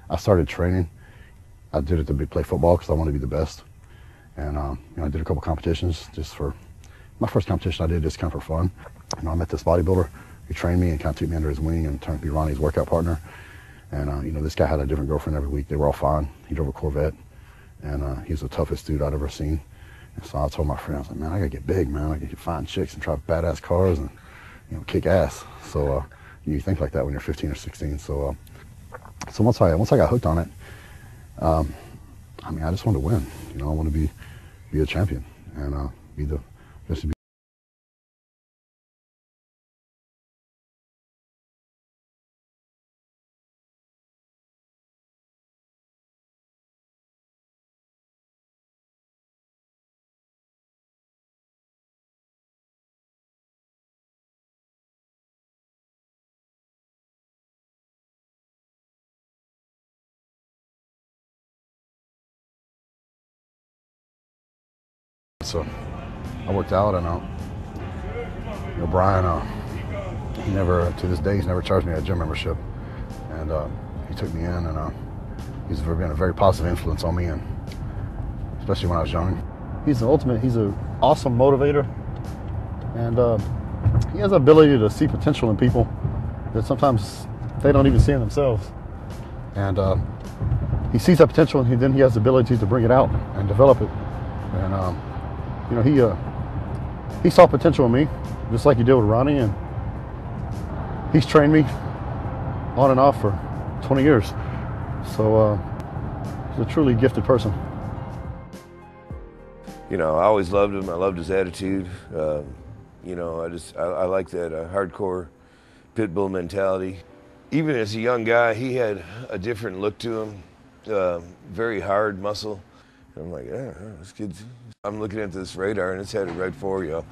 I started training. I did it to play football because I wanted to be the best. And I did a couple competitions just for, my first competition I did just kind of for fun. I met this bodybuilder. He trained me and kind of took me under his wing and turned to be Ronnie's workout partner. And this guy had a different girlfriend every week. They were all fine. He drove a Corvette, and he was the toughest dude I'd ever seen. And so I told my friend, I was like, man, I gotta get big, man. I gotta find chicks and drive badass cars and kick ass. So you think like that when you're 15 or 16. So once I got hooked on it, I just wanted to win. I want to be a champion and be the best. So I worked out, and Brian, he never, to this day, he's never charged me a gym membership, and he took me in, and he's been a very positive influence on me, and especially when I was young. He's the ultimate. He's an awesome motivator, and he has the ability to see potential in people that sometimes they don't even see in themselves. And he sees that potential, and then he has the ability to bring it out and develop it. And he saw potential in me, just like he did with Ronnie, and he's trained me on and off for 20 years. So he's a truly gifted person. I always loved him. I loved his attitude. I like that hardcore pit bull mentality. Even as a young guy, he had a different look to him, very hard muscle. And I'm like, yeah, this kid's... I'm looking at this radar, and it's headed right for you.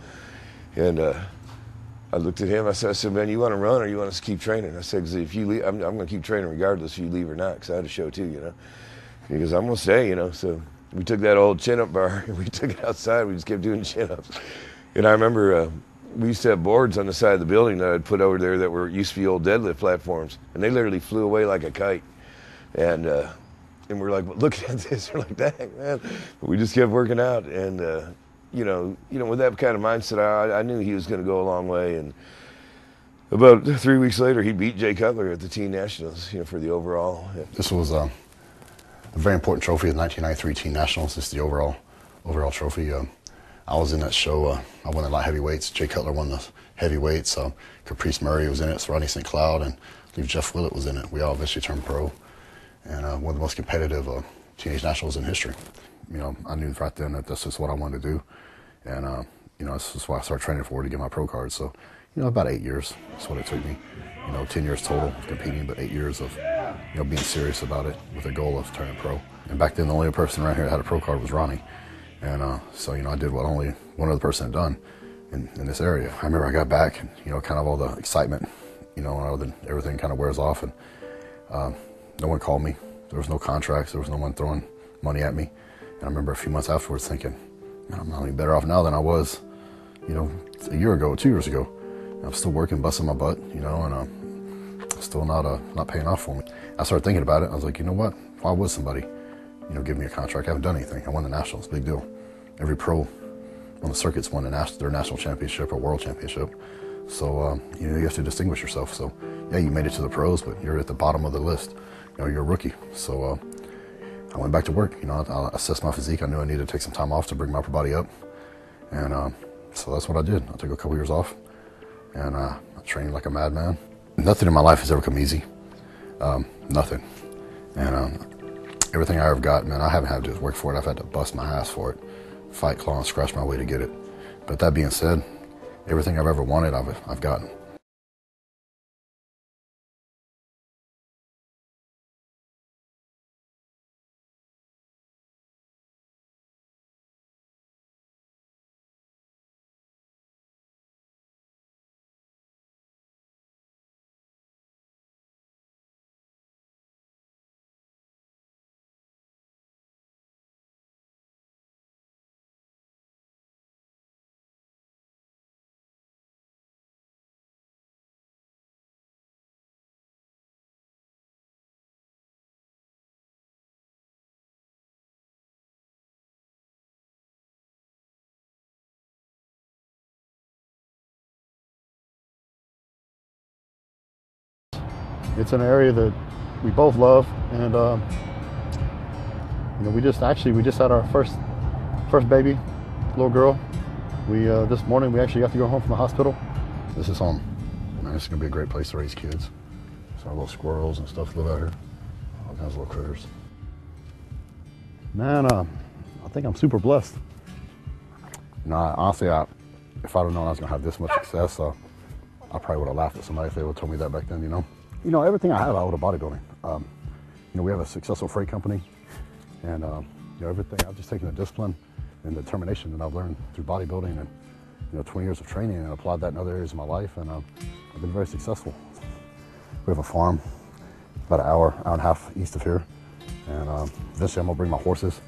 And I looked at him. I said, man, you want to run or you want us to keep training? I said, because if you leave, I'm going to keep training regardless if you leave or not, because I had a show too, Because I'm going to stay, So we took that old chin-up bar, and we took it outside. We just kept doing chin-ups. And I remember we used to have boards on the side of the building that I'd put over there that used to be old deadlift platforms, and they literally flew away like a kite. And we're like, well, look at this. We're like, dang, man. But we just kept working out. And, with that kind of mindset, I knew he was going to go a long way. And about 3 weeks later, he beat Jay Cutler at the Teen Nationals, for the overall. This was a very important trophy, the 1993 Teen Nationals. This is the overall trophy. I was in that show. I won the light heavyweights. Jay Cutler won the heavyweights. Caprice Murray was in it. Ronnie St. Cloud, and I believe Jeff Willett was in it. We all eventually turned pro. And one of the most competitive teenage nationals in history. I knew right then that this is what I wanted to do, and this is why I started training for to get my pro card. So, about 8 years. That's what it took me. 10 years total of competing, but 8 years of being serious about it with a goal of turning pro. And back then, the only person around here that had a pro card was Ronnie, and so I did what only one other person had done in this area. I remember I got back, and kind of all the excitement, everything kind of wears off, and no one called me. There was no contracts. There was no one throwing money at me. And I remember a few months afterwards thinking, man, I'm not any better off now than I was, a year ago, 2 years ago. And I'm still working, busting my butt, and still not paying off for me. I started thinking about it. I was like, you know what? Why would somebody, give me a contract? I haven't done anything. I won the Nationals, big deal. Every pro on the circuits won their national championship or world championship. So, you have to distinguish yourself. So, yeah, you made it to the pros, but you're at the bottom of the list. You're a rookie. So I went back to work. I assessed my physique. I knew I needed to take some time off to bring my upper body up. And so that's what I did. I took a couple years off, and I trained like a madman. Nothing in my life has ever come easy. Nothing. And everything I ever got, man, I haven't had to work for it. I've had to bust my ass for it, fight, claw, and scratch my way to get it. But that being said, everything I've ever wanted, I've gotten. It's an area that we both love, and we just had our first baby, little girl. This morning we actually got to go home from the hospital. This is home. Man, this is gonna be a great place to raise kids. So little squirrels and stuff live out here. All kinds of little critters. Man, I think I'm super blessed. Honestly, if I'd have known I was gonna have this much success, I probably would have laughed at somebody if they would have told me that back then. Everything I have, I owe to bodybuilding. We have a successful freight company, and everything. I've just taken the discipline and the determination that I've learned through bodybuilding and 20 years of training, and applied that in other areas of my life, and I've been very successful. We have a farm about an hour and a half east of here, and eventually I'm gonna bring my horses,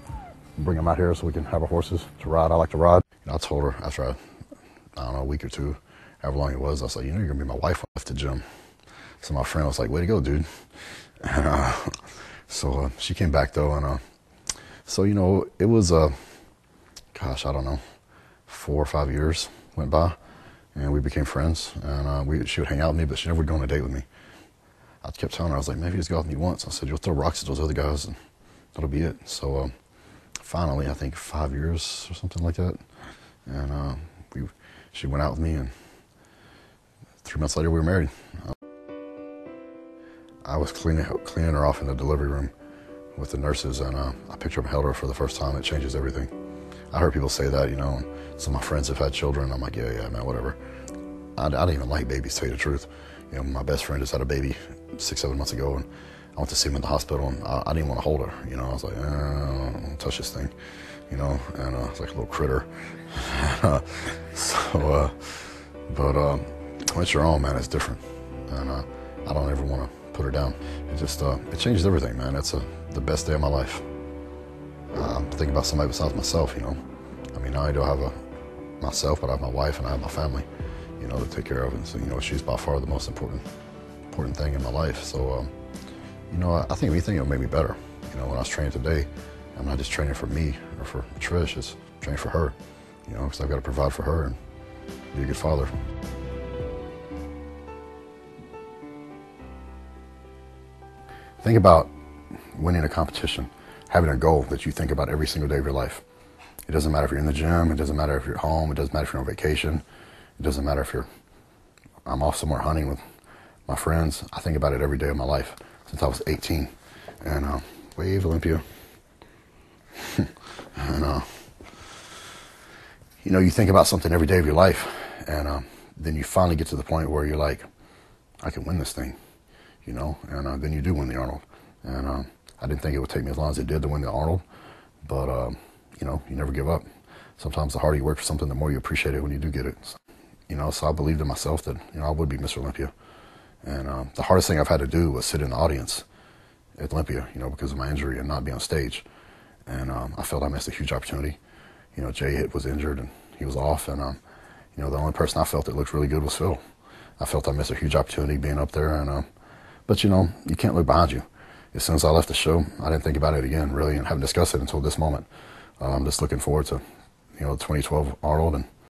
bring them out here so we can have our horses to ride. I like to ride. I told her after I don't know, a week or two, however long it was, I was like, you're gonna be my wife when I left the gym. So my friend was like, way to go, dude. And so she came back though, and so it was gosh, I don't know, 4 or 5 years went by, and we became friends, and she would hang out with me, but she never would go on a date with me. I kept telling her, I was like, maybe just go out with me once. I said, you'll throw rocks at those other guys, and that'll be it. So finally, I think 5 years or something like that, and she went out with me, and 3 months later we were married. I was cleaning her off in the delivery room with the nurses, and I picked her up and held her for the first time. It changes everything. I heard people say that, and some of my friends have had children. I'm like, yeah, man, whatever. I didn't even like babies, to tell you the truth. My best friend just had a baby 6-7 months ago, and I went to see him in the hospital, and I didn't want to hold her. I was like, don't touch this thing, and it's like a little critter. But when it's your own, man, it's different, and I don't ever want to put her down. It just it changes everything, man. It's the best day of my life. I'm thinking about somebody besides myself, I mean, not only do I have myself, but I have my wife and I have my family, to take care of. And so, she's by far the most important thing in my life. So, I think if anything, it'll make me better. When I was training today, I'm not just training for me or for Trish, it's training for her, because I've got to provide for her and be a good father. Think about winning a competition, having a goal that you think about every single day of your life. It doesn't matter if you're in the gym, it doesn't matter if you're at home, it doesn't matter if you're on vacation, it doesn't matter if I'm off somewhere hunting with my friends. I think about it every day of my life since I was 18. And wave, Olympia. And you think about something every day of your life, and then you finally get to the point where you're like, I can win this thing, and then you do win the Arnold. And I didn't think it would take me as long as it did to win the Arnold, but you never give up. Sometimes the harder you work for something, the more you appreciate it when you do get it. So I believed in myself that I would be Mr. Olympia. And the hardest thing I've had to do was sit in the audience at Olympia, because of my injury and not be on stage. And I felt I missed a huge opportunity. Jay was injured and he was off, and the only person I felt that looked really good was Phil. I felt I missed a huge opportunity being up there, and but you can't look behind you. As soon as I left the show, I didn't think about it again, really, and haven't discussed it until this moment. I'm just looking forward to, the 2012 Arnold, and